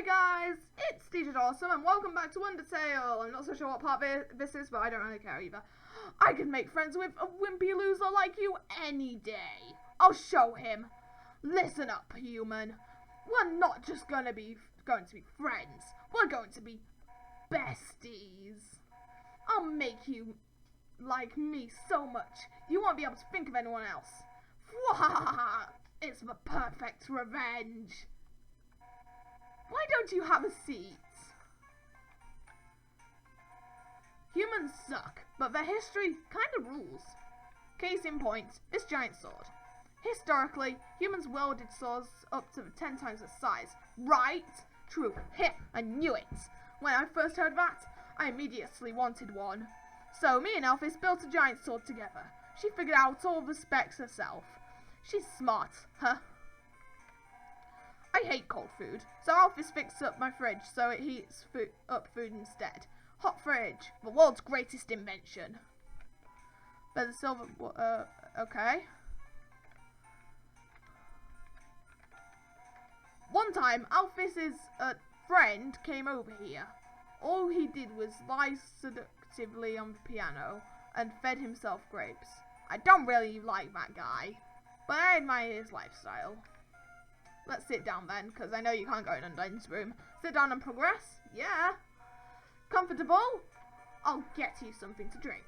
Hi guys, it's DJ.awesome and welcome back to Undertale. I'm not so sure what part this is, but I don't really care either. I can make friends with a wimpy loser like you any day. I'll show him. Listen up, human. We're not just going to be friends. We're going to be besties. I'll make you like me so much you won't be able to think of anyone else. It's the perfect revenge. Why don't you have a seat? Humans suck, but their history kind of rules. Case in point, this giant sword. Historically, humans wielded swords up to 10 times the size. Right? True. I knew it. When I first heard that, I immediately wanted one. So me and Elphys built a giant sword together. She figured out all the specs herself. She's smart, huh? I hate cold food, so Elphys fixed up my fridge so it heats up food instead. Hot fridge, the world's greatest invention. But the silver, okay. One time, Elphys' friend came over here. All he did was lie seductively on the piano and fed himself grapes. I don't really like that guy, but I admire his lifestyle. Let's sit down then, because I know you can't go in Undyne's room. Sit down and progress? Yeah. Comfortable? I'll get you something to drink.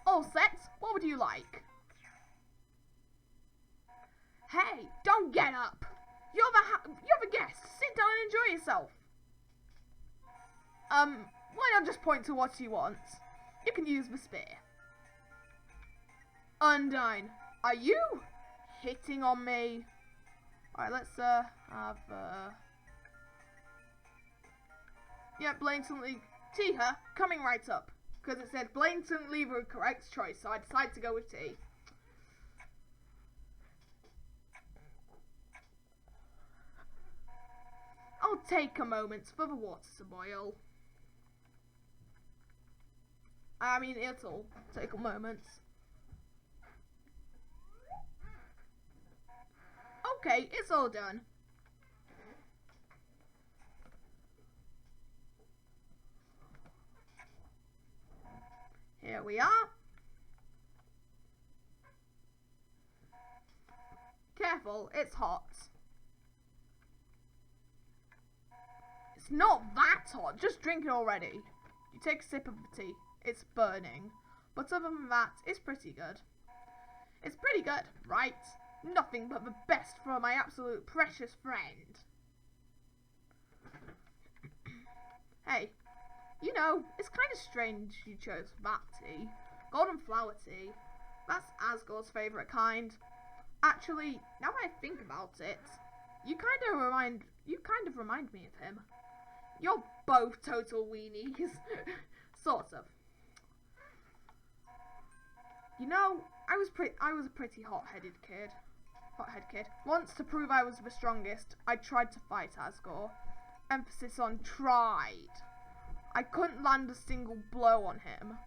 All set? What would you like? Hey, don't get up! You're the guest. Sit down and enjoy yourself. Why not just point to what you want? You can use the spear. Undyne, are you hitting on me? Alright, let's have yeah, blatantly T her, coming right up. Because it said blatantly the correct choice, so I decided to go with T. I'll take a moment for the water to boil. I mean, it'll take a moment. Okay, it's all done. Here we are. Careful, it's hot. It's not that hot, just drink it already. You take a sip of the tea. It's burning. But other than that, it's pretty good. It's pretty good, right? Nothing but the best for my absolute precious friend. Hey, you know, it's kind of strange you chose that tea. Golden flower tea. That's Asgore's favourite kind. Actually, now that I think about it, you kind of remind me of him. You're both total weenies. Sort of. You know, I was a pretty hot-headed kid. Once, to prove I was the strongest, I tried to fight Asgore. Emphasis on tried. I couldn't land a single blow on him.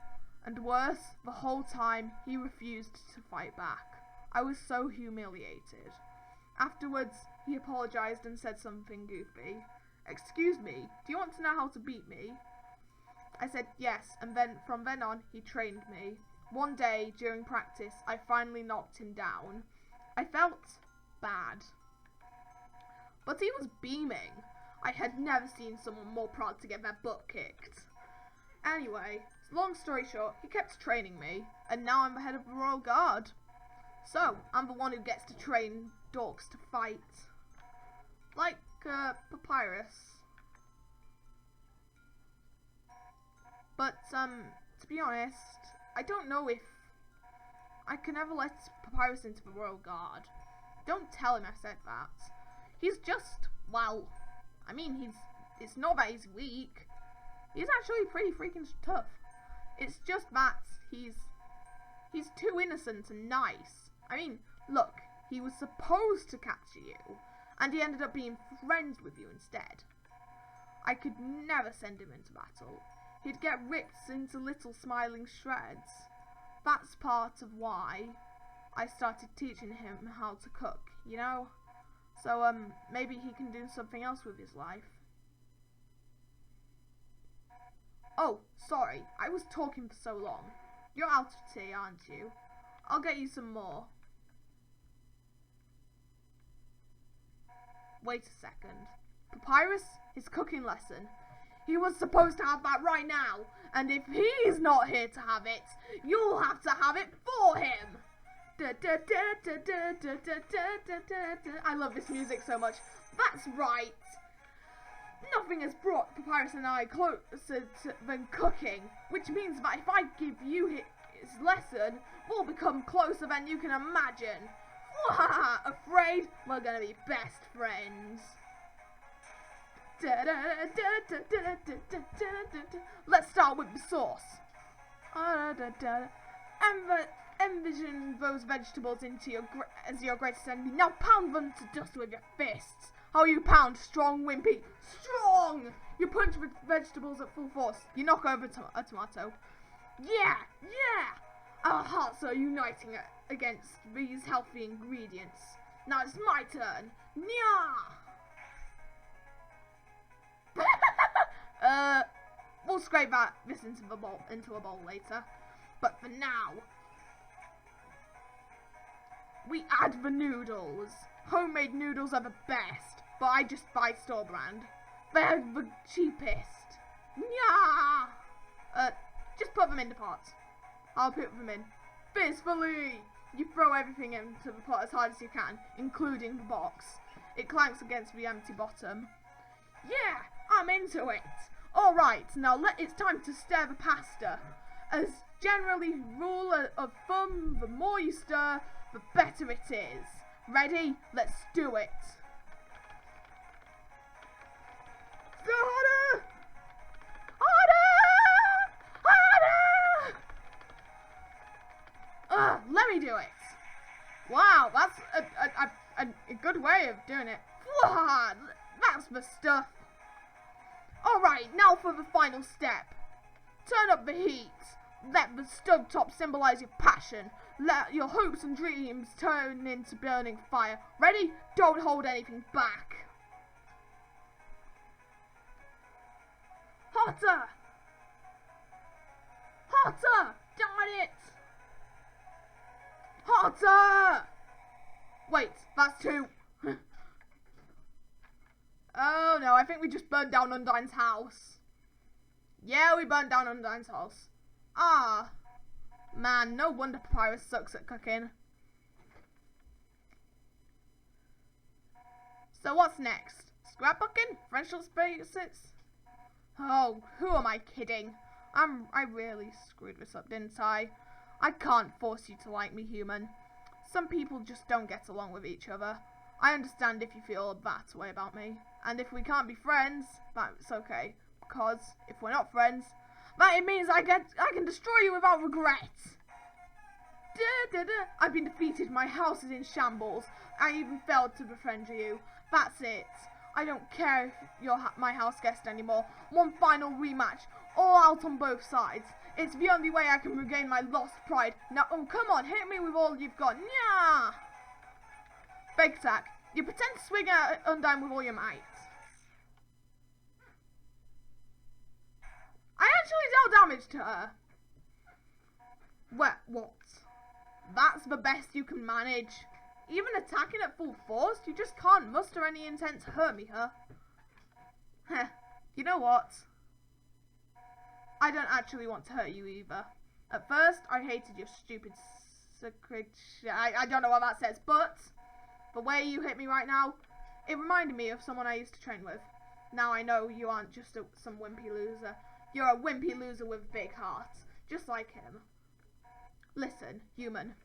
And worse, the whole time, he refused to fight back. I was so humiliated. Afterwards, he apologized and said something goofy. Excuse me, do you want to know how to beat me? I said yes, and then from then on, he trained me. One day, during practice, I finally knocked him down. I felt bad. But he was beaming. I had never seen someone more proud to get their butt kicked. Anyway, long story short, he kept training me, and now I'm the head of the Royal Guard. So, I'm the one who gets to train dorks to fight. Like, Papyrus. But, to be honest, I don't know if I can ever let Papyrus into the Royal Guard. Don't tell him I said that. He's just, well, I mean, it's not that he's weak. He's actually pretty freaking tough. It's just that he's too innocent and nice. I mean, look, he was supposed to capture you, and he ended up being friends with you instead. I could never send him into battle. He'd get ripped into little smiling shreds. that's part of why I started teaching him how to cook, you know? So, maybe he can do something else with his life. Oh, sorry, I was talking for so long. You're out of tea, aren't you? I'll get you some more. Wait a second. Papyrus, his cooking lesson. He was supposed to have that right now, and if he's not here to have it, you'll have to have it for him. I love this music so much. That's right. Nothing has brought Papyrus and I closer than cooking, which means that if I give you his lesson, we'll become closer than you can imagine. Afraid? We're gonna be best friends. Let's start with the sauce. Envision those vegetables as your greatest enemy. Now pound them to dust with your fists. How you pound, strong, wimpy. Strong! You punch with vegetables at full force. You knock over a tomato. Yeah! Our hearts are uniting against these healthy ingredients. Now it's my turn. Nya! We'll scrape this into a bowl later. But for now, we add the noodles. Homemade noodles are the best, but I just buy store brand. They're the cheapest. Nya! Just put them in the pot. I'll put them in. Fistfully! You throw everything into the pot as hard as you can, including the box. It clanks against the empty bottom. Yeah, I'm into it. Alright, now it's time to stir the pasta. As generally rule of thumb, the more you stir, the better it is. Ready? Let's do it. Stir harder! Harder! Let me do it. Wow, that's a good way of doing it. That's the stuff. Alright, now for the final step. Turn up the heat. Let the stovetop symbolize your passion. Let your hopes and dreams turn into burning fire. Ready? Don't hold anything back. Hotter! Hotter! Darn it! Hotter! Wait, that's two. Oh no, I think we just burned down Undyne's house. Yeah, we burnt down Undyne's house. Ah, man, no wonder Papyrus sucks at cooking. So what's next? Scrapbooking? Friendship spaces? Oh, who am I kidding? I really screwed this up, didn't I? I can't force you to like me, human. Some people just don't get along with each other. I understand if you feel that way about me. And if we can't be friends, that's okay. Because if we're not friends, that means I can destroy you without regret. I've been defeated. My house is in shambles. I even failed to befriend you. That's it. I don't care if you're my house guest anymore. One final rematch. All out on both sides. It's the only way I can regain my lost pride. Now, oh, come on. Hit me with all you've got. Nya! Fake attack. You pretend to swing at Undyne with all your might. I actually dealt damage to her. What? That's the best you can manage. Even attacking at full force, you just can't muster any intent to hurt me, huh? Heh, you know what? I don't actually want to hurt you either. At first, I hated your stupid secret I don't know what that says, but the way you hit me right now, it reminded me of someone I used to train with. Now I know you aren't just some wimpy loser. You're a wimpy loser with a big heart, just like him. Listen, human.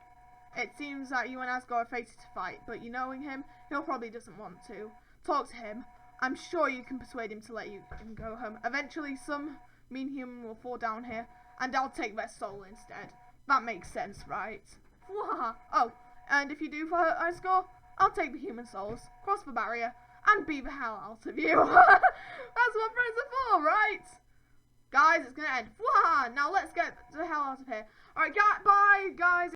It seems that you and Asgore are fated to fight, but you knowing him, he'll probably doesn't want to. Talk to him. I'm sure you can persuade him to let you go home. Eventually, some mean human will fall down here, and I'll take their soul instead. That makes sense, right? Oh, and if you do for Asgore, I'll take the human souls, cross the barrier, and beat the hell out of you. That's what friends are for, right? Guys, it's gonna end. Wah! Now let's get the hell out of here. Alright, bye, guys.